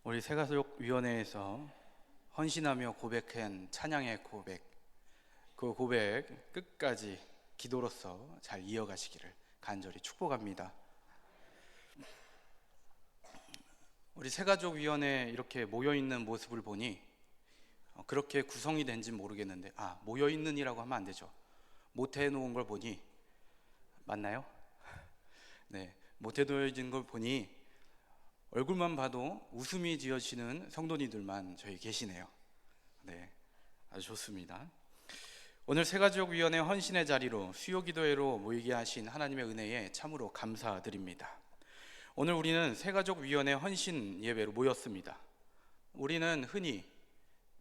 우리 새가족위원회에서 헌신하며 고백한 찬양의 고백, 그 고백 끝까지 기도로서 잘 이어가시기를 간절히 축복합니다. 우리 새가족위원회 이렇게 모여있는 모습을 보니 그렇게 구성이 된지 모르겠는데, 모여있는이라고 하면 안 되죠. 못해놓은 걸 보니, 맞나요? 네, 못해놓은 걸 보니 얼굴만 봐도 웃음이 지어지는 성도님들만 저희 계시네요. 네, 아주 좋습니다. 오늘 새가족위원회 헌신의 자리로 수요기도회로 모이게 하신 하나님의 은혜에 참으로 감사드립니다. 오늘 우리는 새가족위원회 헌신 예배로 모였습니다. 우리는 흔히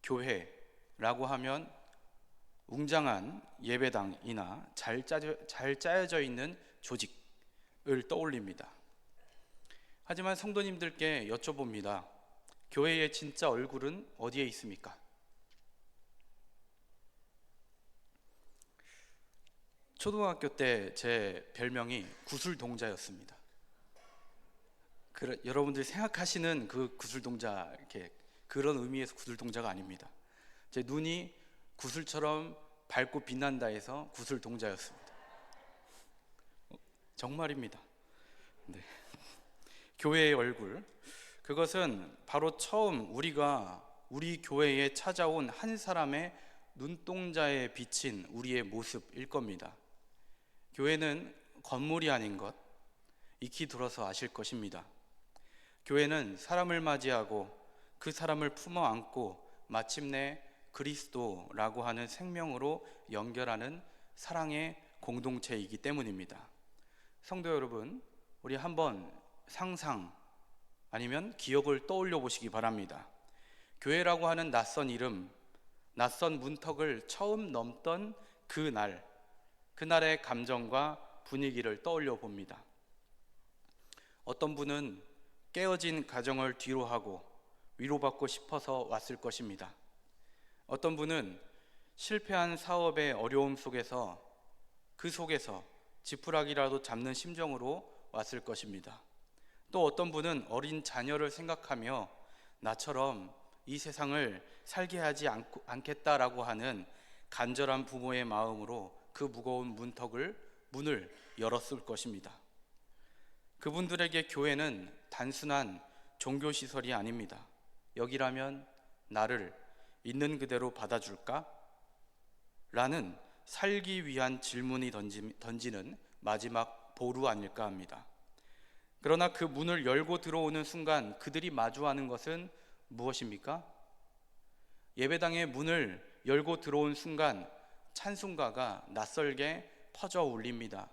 교회라고 하면 웅장한 예배당이나 잘 짜여져 있는 조직을 떠올립니다. 하지만 성도님들께 여쭤봅니다. 교회의 진짜 얼굴은 어디에 있습니까? 초등학교 때 제 별명이 구슬동자였습니다. 여러분들이 생각하시는 그 구슬동자, 이렇게 그런 의미에서 구슬동자가 아닙니다. 제 눈이 구슬처럼 밝고 빛난다 해서 구슬동자였습니다. 정말입니다. 네. 교회의 얼굴, 그것은 바로 처음 우리 교회에 찾아온 한 사람의 눈동자에 비친 우리의 모습일 겁니다. 교회는 건물이 아닌 것 익히 들어서 아실 것입니다. 교회는 사람을 맞이하고 그 사람을 품어 안고 마침내 그리스도라고 하는 생명으로 연결하는 사랑의 공동체이기 때문입니다. 성도 여러분, 우리 한번 상상 아니면 기억을 떠올려 보시기 바랍니다. 교회라고 하는 낯선 이름, 낯선 문턱을 처음 넘던 그날의 감정과 분위기를 떠올려 봅니다. 어떤 분은 깨어진 가정을 뒤로하고 위로받고 싶어서 왔을 것입니다. 어떤 분은 실패한 사업의 어려움 속에서 그 속에서 지푸라기라도 잡는 심정으로 왔을 것입니다. 또 어떤 분은 어린 자녀를 생각하며 나처럼 이 세상을 살게 하지 않겠다라고 하는 간절한 부모의 마음으로 그 무거운 문을 열었을 것입니다. 그분들에게 교회는 단순한 종교시설이 아닙니다. 여기라면 나를 있는 그대로 받아줄까? 라는 살기 위한 질문이 던지는 마지막 보루 아닐까 합니다. 그러나 그 문을 열고 들어오는 순간 그들이 마주하는 것은 무엇입니까? 예배당의 문을 열고 들어온 순간 찬송가가 낯설게 퍼져 울립니다.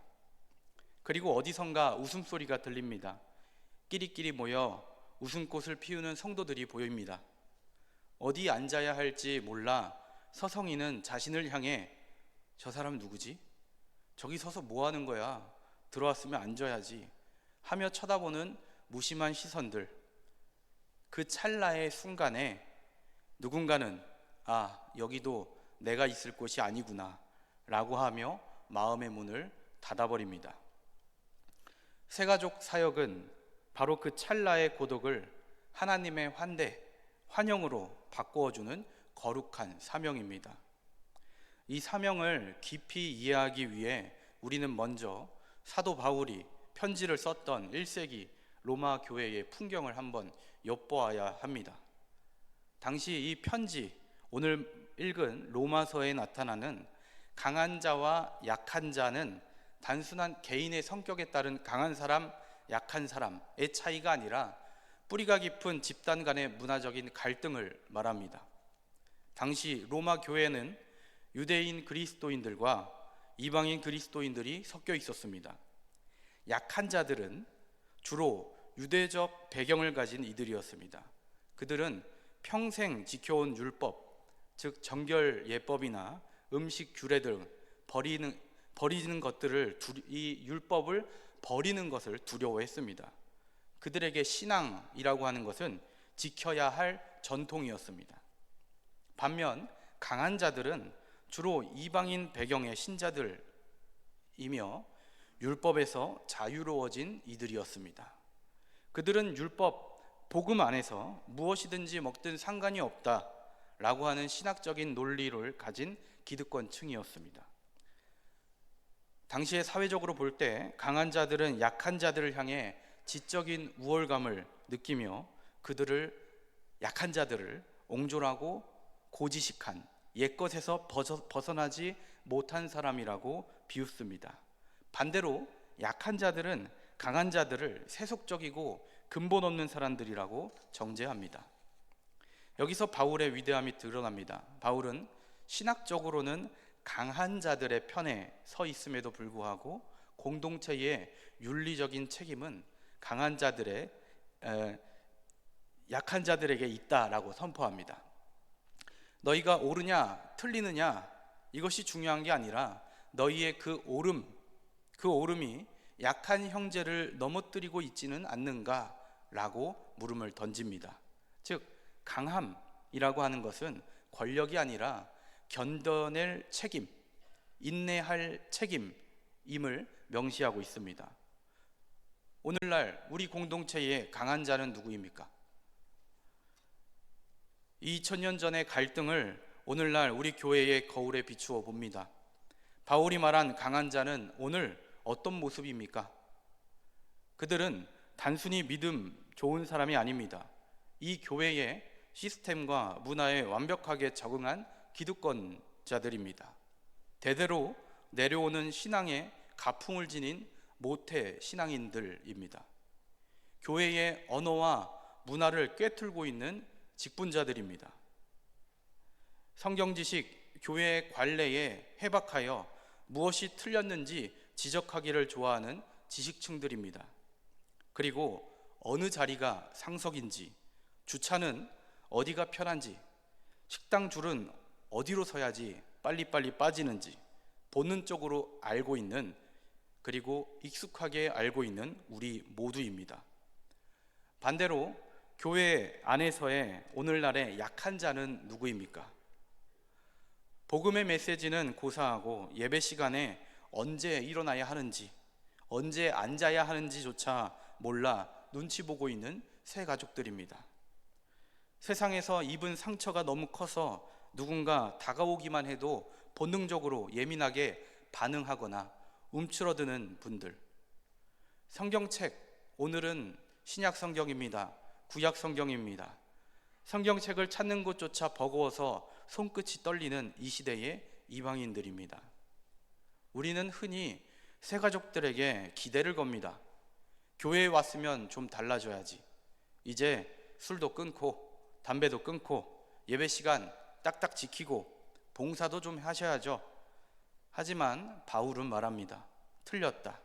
그리고 어디선가 웃음소리가 들립니다. 끼리끼리 모여 웃음꽃을 피우는 성도들이 보입니다. 어디 앉아야 할지 몰라 서성이는 자신을 향해 저 사람 누구지? 저기 서서 뭐 하는 거야? 들어왔으면 앉아야지 하며 쳐다보는 무심한 시선들. 그 찰나의 순간에 누군가는 여기도 내가 있을 곳이 아니구나 라고 하며 마음의 문을 닫아버립니다. 새가족 사역은 바로 그 찰나의 고독을 하나님의 환영으로 바꾸어주는 거룩한 사명입니다. 이 사명을 깊이 이해하기 위해 우리는 먼저 사도 바울이 편지를 썼던 1세기 로마 교회의 풍경을 한번 엿보아야 합니다. 당시 이 편지, 오늘 읽은 로마서에 나타나는 강한 자와 약한 자는 단순한 개인의 성격에 따른 강한 사람, 약한 사람의 차이가 아니라 뿌리가 깊은 집단 간의 문화적인 갈등을 말합니다. 당시 로마 교회는 유대인 그리스도인들과 이방인 그리스도인들이 섞여 있었습니다. 약한 자들은 주로 유대적 배경을 가진 이들이었습니다. 그들은 평생 지켜온 율법, 즉 정결 예법이나 음식 규례 등 버리는 것들을 이 율법을 버리는 것을 두려워했습니다. 그들에게 신앙이라고 하는 것은 지켜야 할 전통이었습니다. 반면 강한 자들은 주로 이방인 배경의 신자들이며 율법에서 자유로워진 이들이었습니다. 그들은 율법 복음 안에서 무엇이든지 먹든 상관이 없다라고 하는 신학적인 논리를 가진 기득권층이었습니다. 당시에 사회적으로 볼 때 강한 자들은 약한 자들을 향해 지적인 우월감을 느끼며 그들을, 약한 자들을 옹졸하고 고지식한, 옛것에서 벗어나지 못한 사람이라고 비웃습니다. 반대로 약한 자들은 강한 자들을 세속적이고 근본 없는 사람들이라고 정죄합니다. 여기서 바울의 위대함이 드러납니다. 바울은 신학적으로는 강한 자들의 편에 서 있음에도 불구하고 공동체의 윤리적인 책임은 강한 자들의 약한 자들에게 있다라고 선포합니다. 너희가 옳으냐 틀리느냐 이것이 중요한 게 아니라 너희의 그 옳음이 약한 형제를 넘어뜨리고 있지는 않는가라고 물음을 던집니다. 즉 강함이라고 하는 것은 권력이 아니라 견뎌낼 책임, 인내할 책임임을 명시하고 있습니다. 오늘날 우리 공동체의 강한 자는 누구입니까? 2000년 전의 갈등을 오늘날 우리 교회의 거울에 비추어 봅니다. 바울이 말한 강한 자는 오늘 어떤 모습입니까? 그들은 단순히 믿음 좋은 사람이 아닙니다. 이 교회의 시스템과 문화에 완벽하게 적응한 기득권자들입니다. 대대로 내려오는 신앙의 가풍을 지닌 모태 신앙인들입니다. 교회의 언어와 문화를 꿰뚫고 있는 직분자들입니다. 성경 지식, 교회 관례에 해박하여 무엇이 틀렸는지 지적하기를 좋아하는 지식층들입니다. 그리고 어느 자리가 상석인지, 주차는 어디가 편한지, 식당 줄은 어디로 서야지 빨리빨리 빠지는지 본능적으로 알고 있는, 그리고 익숙하게 알고 있는 우리 모두입니다. 반대로 교회 안에서의 오늘날의 약한 자는 누구입니까? 복음의 메시지는 고사하고 예배 시간에 언제 일어나야 하는지, 언제 앉아야 하는지조차 몰라 눈치 보고 있는 새 가족들입니다. 세상에서 입은 상처가 너무 커서 누군가 다가오기만 해도 본능적으로 예민하게 반응하거나 움츠러드는 분들. 성경책, 오늘은 신약 성경입니다. 구약 성경입니다. 성경책을 찾는 곳조차 버거워서 손끝이 떨리는 이 시대의 이방인들입니다. 우리는 흔히 새 가족들에게 기대를 겁니다. 교회에 왔으면 좀 달라져야지. 이제 술도 끊고 담배도 끊고 예배 시간 딱딱 지키고 봉사도 좀 하셔야죠. 하지만 바울은 말합니다. 틀렸다.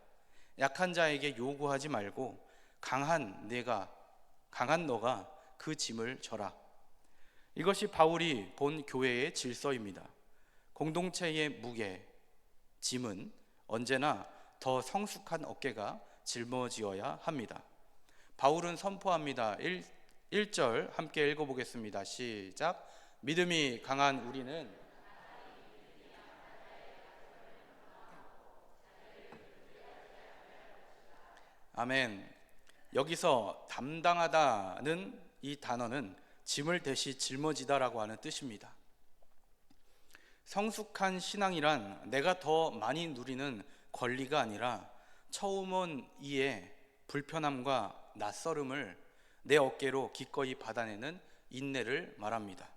약한 자에게 요구하지 말고 강한 너가 그 짐을 져라. 이것이 바울이 본 교회의 질서입니다. 공동체의 무게, 짐은 언제나 더 성숙한 어깨가 짊어지어야 합니다. 바울은 선포합니다. 1절 함께 읽어보겠습니다. 시작. 믿음이 강한 우리는 아멘. 여기서 담당하다는 이 단어는 짐을 대시 짊어지다라고 하는 뜻입니다. 성숙한 신앙이란 내가 더 많이 누리는 권리가 아니라 처음 온 이의 불편함과 낯설음을 내 어깨로 기꺼이 받아내는 인내를 말합니다.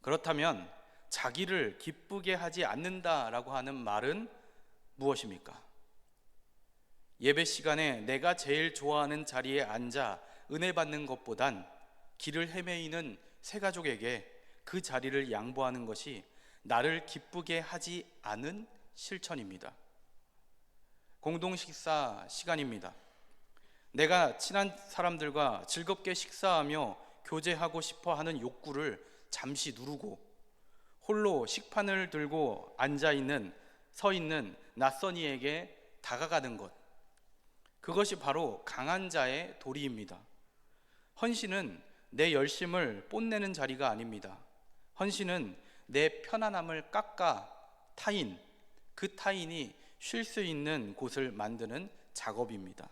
그렇다면 자기를 기쁘게 하지 않는다라고 하는 말은 무엇입니까? 예배 시간에 내가 제일 좋아하는 자리에 앉아 은혜 받는 것보단 길을 헤매이는 새 가족에게 그 자리를 양보하는 것이 나를 기쁘게 하지 않은 실천입니다. 공동 식사 시간입니다. 내가 친한 사람들과 즐겁게 식사하며 교제하고 싶어 하는 욕구를 잠시 누르고 홀로 식판을 들고 서 있는 낯선 이에게 다가가는 것, 그것이 바로 강한 자의 도리입니다. 헌신은 내 열심을 뽐내는 자리가 아닙니다. 헌신은 내 편안함을 깎아 그 타인이 쉴 수 있는 곳을 만드는 작업입니다.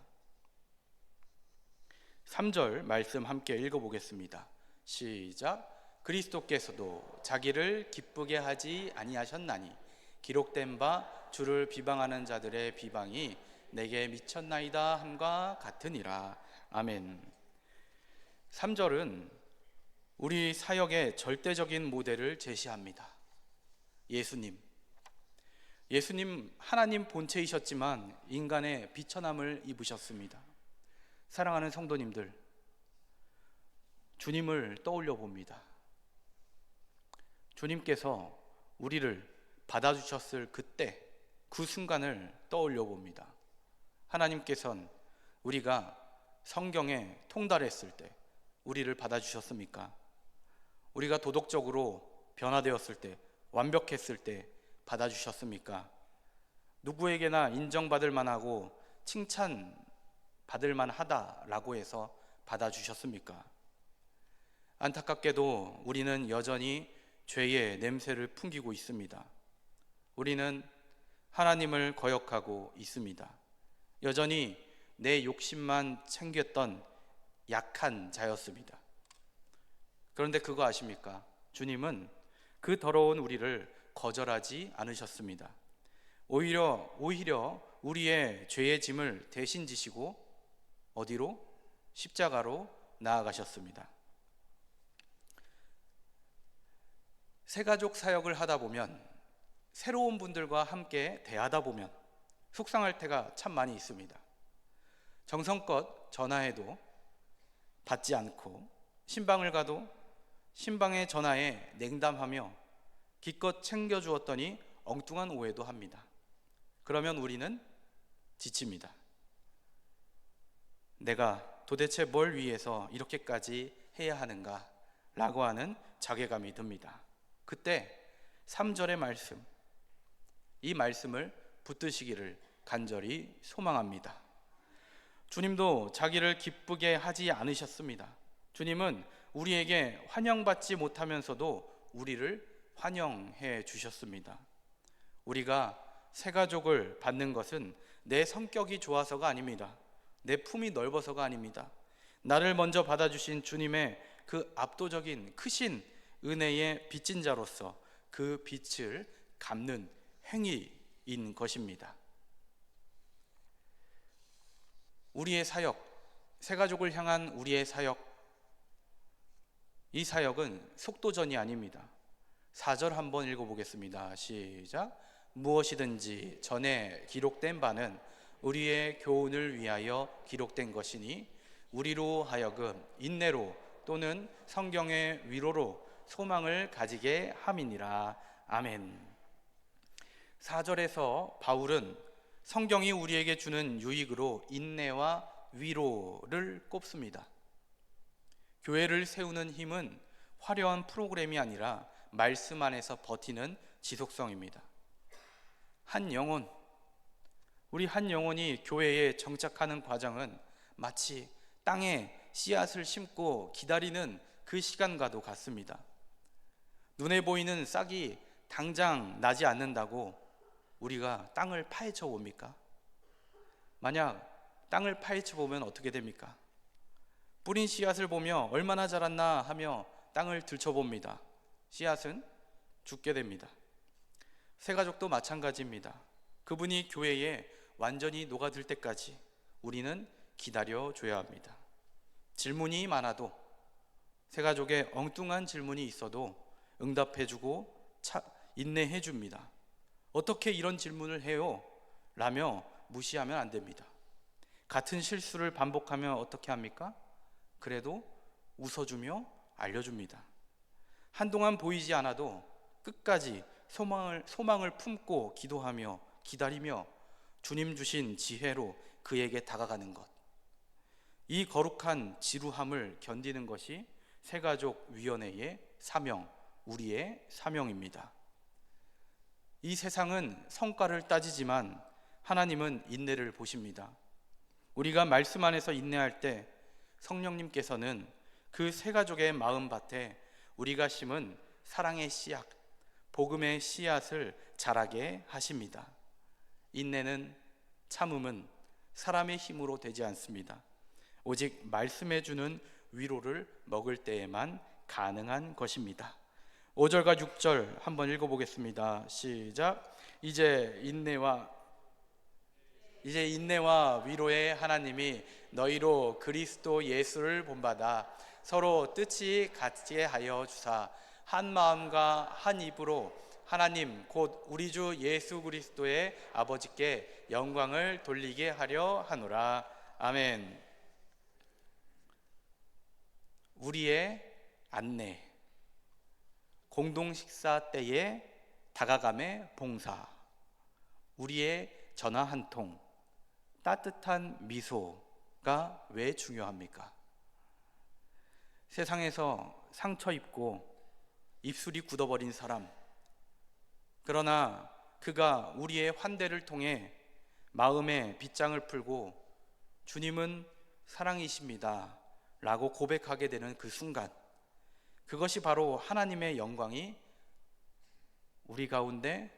3절 말씀 함께 읽어보겠습니다. 시작. 그리스도께서도 자기를 기쁘게 하지 아니하셨나니 기록된 바 주를 비방하는 자들의 비방이 내게 미쳤나이다 함과 같으니라. 아멘. 3절은 우리 사역의 절대적인 모델을 제시합니다. 예수님 하나님 본체이셨지만 인간의 비천함을 입으셨습니다. 사랑하는 성도님들, 주님을 떠올려 봅니다. 주님께서 우리를 받아주셨을 그때, 그 순간을 떠올려 봅니다. 하나님께서는 우리가 성경에 통달했을 때 우리를 받아주셨습니까? 우리가 도덕적으로 변화되었을 때, 완벽했을 때 받아주셨습니까? 누구에게나 인정받을 만하고 칭찬받을 만하다라고 해서 받아주셨습니까? 안타깝게도 우리는 여전히 죄의 냄새를 풍기고 있습니다. 우리는 하나님을 거역하고 있습니다. 여전히 내 욕심만 챙겼던 약한 자였습니다. 그런데 그거 아십니까? 주님은 그 더러운 우리를 거절하지 않으셨습니다. 오히려 우리의 죄의 짐을 대신 지시고 어디로? 십자가로 나아가셨습니다. 새가족 사역을 하다 보면, 새로운 분들과 함께 대하다 보면 속상할 때가 참 많이 있습니다. 정성껏 전화해도 받지 않고, 신방을 가도 신방의 전화에 냉담하며 기껏 챙겨주었더니 엉뚱한 오해도 합니다. 그러면 우리는 지칩니다. 내가 도대체 뭘 위해서 이렇게까지 해야 하는가 라고 하는 자괴감이 듭니다. 그때 3절의 말씀, 이 말씀을 붙드시기를 간절히 소망합니다. 주님도 자기를 기쁘게 하지 않으셨습니다. 주님은 우리에게 환영받지 못하면서도 우리를 환영해 주셨습니다. 우리가 새가족을 받는 것은 내 성격이 좋아서가 아닙니다. 내 품이 넓어서가 아닙니다. 나를 먼저 받아주신 주님의 그 압도적인 크신 은혜의 빚진 자로서 그 빚을 갚는 행위인 것입니다. 우리의 사역, 새가족을 향한 우리의 사역, 이 사역은 속도전이 아닙니다. 4절 한번 읽어보겠습니다. 시작. 무엇이든지 전에 기록된 바는 우리의 교훈을 위하여 기록된 것이니 우리로 하여금 인내로 또는 성경의 위로로 소망을 가지게 함이니라. 아멘. 4절에서 바울은 성경이 우리에게 주는 유익으로 인내와 위로를 꼽습니다. 교회를 세우는 힘은 화려한 프로그램이 아니라 말씀 안에서 버티는 지속성입니다. 우리 한 영혼이 교회에 정착하는 과정은 마치 땅에 씨앗을 심고 기다리는 그 시간과도 같습니다. 눈에 보이는 싹이 당장 나지 않는다고 우리가 땅을 파헤쳐 봅니까? 만약 땅을 파헤쳐 보면 어떻게 됩니까? 뿌린 씨앗을 보며 얼마나 자랐나 하며 땅을 들춰봅니다. 씨앗은 죽게 됩니다. 새가족도 마찬가지입니다. 그분이 교회에 완전히 녹아들 때까지 우리는 기다려줘야 합니다. 질문이 많아도, 새가족에 엉뚱한 질문이 있어도 응답해주고 인내해줍니다. 어떻게 이런 질문을 해요? 라며 무시하면 안 됩니다. 같은 실수를 반복하면 어떻게 합니까? 그래도 웃어주며 알려줍니다. 한동안 보이지 않아도 끝까지 소망을 품고 기도하며 기다리며 주님 주신 지혜로 그에게 다가가는 것, 이 거룩한 지루함을 견디는 것이 새가족위원회의 사명, 우리의 사명입니다. 이 세상은 성과를 따지지만 하나님은 인내를 보십니다. 우리가 말씀 안에서 인내할 때 성령님께서는 그 새가족의 마음밭에 우리가 심은 사랑의 씨앗, 복음의 씨앗을 자라게 하십니다. 인내는, 참음은 사람의 힘으로 되지 않습니다. 오직 말씀해 주는 위로를 먹을 때에만 가능한 것입니다. 5절과 6절 한번 읽어보겠습니다. 시작. 이제 인내와 위로의 하나님이 너희로 그리스도 예수를 본받아 서로 뜻이 같게 하여 주사 한 마음과 한 입으로 하나님 곧 우리 주 예수 그리스도의 아버지께 영광을 돌리게 하려 하노라. 아멘. 우리의 안내, 공동 식사 때의 다가감의 봉사, 우리의 전화 한 통, 따뜻한 미소가 왜 중요합니까? 세상에서 상처 입고 입술이 굳어버린 사람, 그러나 그가 우리의 환대를 통해 마음의 빗장을 풀고 주님은 사랑이십니다 라고 고백하게 되는 그 순간, 그것이 바로 하나님의 영광이 우리 가운데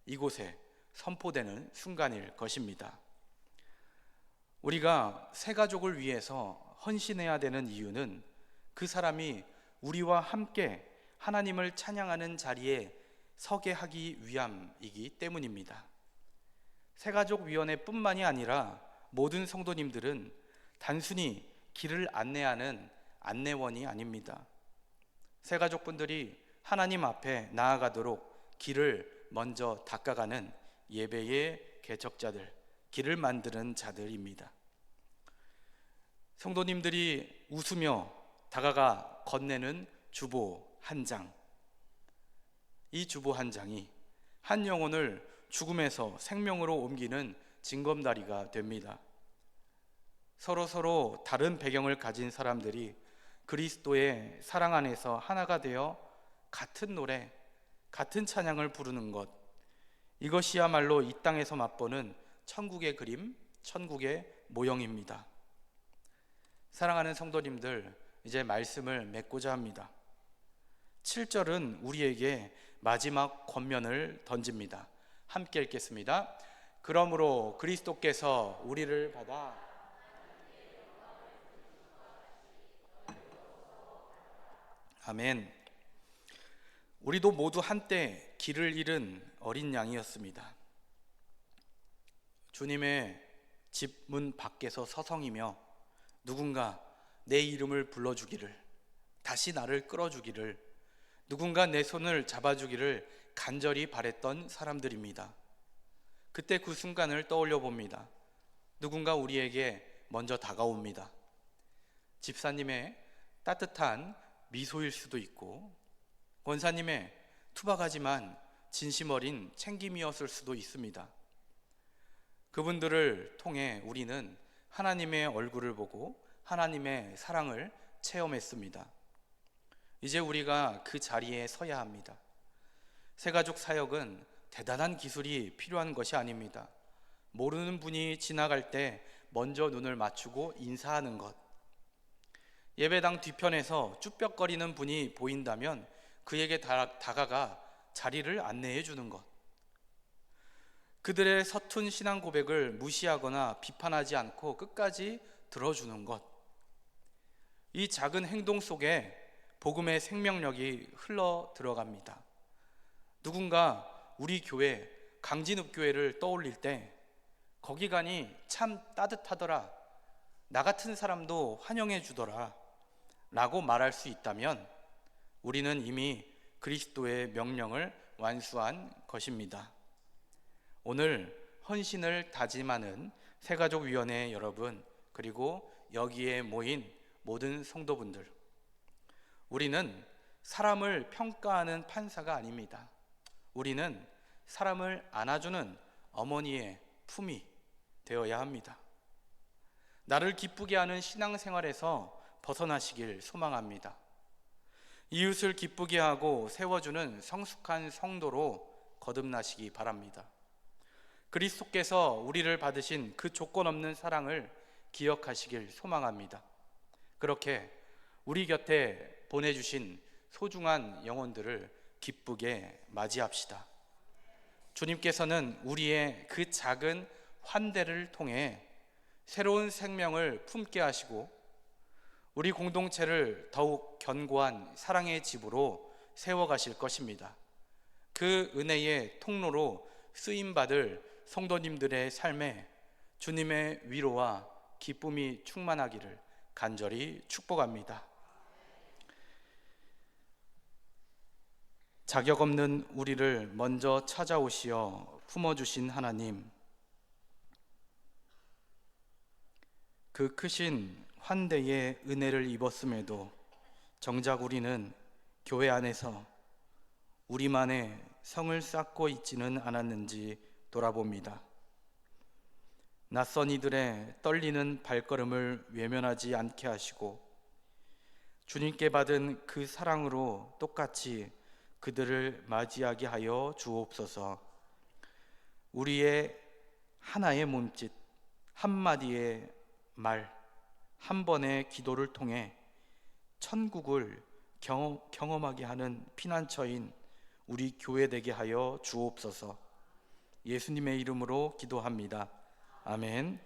이곳에 선포되는 순간일 것입니다. 우리가 새 가족을 위해서 헌신해야 되는 이유는 그 사람이 우리와 함께 하나님을 찬양하는 자리에 서게 하기 위함이기 때문입니다. 새가족위원회뿐만이 아니라 모든 성도님들은 단순히 길을 안내하는 안내원이 아닙니다. 새가족분들이 하나님 앞에 나아가도록 길을 먼저 닦아가는 예배의 개척자들, 길을 만드는 자들입니다. 성도님들이 웃으며 다가가 건네는 주보 한 장, 이 주보 한 장이 한 영혼을 죽음에서 생명으로 옮기는 징검다리가 됩니다. 서로 다른 배경을 가진 사람들이 그리스도의 사랑 안에서 하나가 되어 같은 노래, 같은 찬양을 부르는 것, 이것이야말로 이 땅에서 맛보는 천국의 그림, 천국의 모형입니다. 사랑하는 성도님들, 이제 말씀을 맺고자 합니다. 7절은 우리에게 마지막 권면을 던집니다. 함께 읽겠습니다. 그러므로 그리스도께서 우리를 받아 아멘. 우리도 모두 한때 길을 잃은 어린 양이었습니다. 주님의 집 문 밖에서 서성이며 누군가 내 이름을 불러주기를, 다시 나를 끌어주기를, 누군가 내 손을 잡아주기를 간절히 바랬던 사람들입니다. 그때 그 순간을 떠올려 봅니다. 누군가 우리에게 먼저 다가옵니다. 집사님의 따뜻한 미소일 수도 있고, 권사님의 투박하지만 진심 어린 챙김이었을 수도 있습니다. 그분들을 통해 우리는 하나님의 얼굴을 보고 하나님의 사랑을 체험했습니다. 이제 우리가 그 자리에 서야 합니다. 새가족 사역은 대단한 기술이 필요한 것이 아닙니다. 모르는 분이 지나갈 때 먼저 눈을 맞추고 인사하는 것, 예배당 뒤편에서 쭈뼛거리는 분이 보인다면 그에게 다가가 자리를 안내해 주는 것, 그들의 서툰 신앙 고백을 무시하거나 비판하지 않고 끝까지 들어주는 것, 이 작은 행동 속에 복음의 생명력이 흘러 들어갑니다. 누군가 우리 교회, 강진읍교회를 떠올릴 때 거기 가니 참 따뜻하더라, 나 같은 사람도 환영해 주더라 라고 말할 수 있다면 우리는 이미 그리스도의 명령을 완수한 것입니다. 오늘 헌신을 다짐하는 새가족위원회 여러분, 그리고 여기에 모인 모든 성도분들, 우리는 사람을 평가하는 판사가 아닙니다. 우리는 사람을 안아주는 어머니의 품이 되어야 합니다. 나를 기쁘게 하는 신앙생활에서 벗어나시길 소망합니다. 이웃을 기쁘게 하고 세워주는 성숙한 성도로 거듭나시기 바랍니다. 그리스도께서 우리를 받으신 그 조건 없는 사랑을 기억하시길 소망합니다. 그렇게 우리 곁에 보내주신 소중한 영혼들을 기쁘게 맞이합시다. 주님께서는 우리의 그 작은 환대를 통해 새로운 생명을 품게 하시고 우리 공동체를 더욱 견고한 사랑의 집으로 세워가실 것입니다. 그 은혜의 통로로 쓰임받을 성도님들의 삶에 주님의 위로와 기쁨이 충만하기를 간절히 축복합니다. 자격 없는 우리를 먼저 찾아오시어 품어주신 하나님, 그 크신 환대의 은혜를 입었음에도 정작 우리는 교회 안에서 우리만의 성을 쌓고 있지는 않았는지 돌아봅니다. 낯선 이들의 떨리는 발걸음을 외면하지 않게 하시고 주님께 받은 그 사랑으로 똑같이 그들을 맞이하게 하여 주옵소서. 우리의 하나의 몸짓, 한마디의 말, 한 번의 기도를 통해 천국을 경험하게 하는 피난처인 우리 교회 되게 하여 주옵소서. 예수님의 이름으로 기도합니다. 아멘.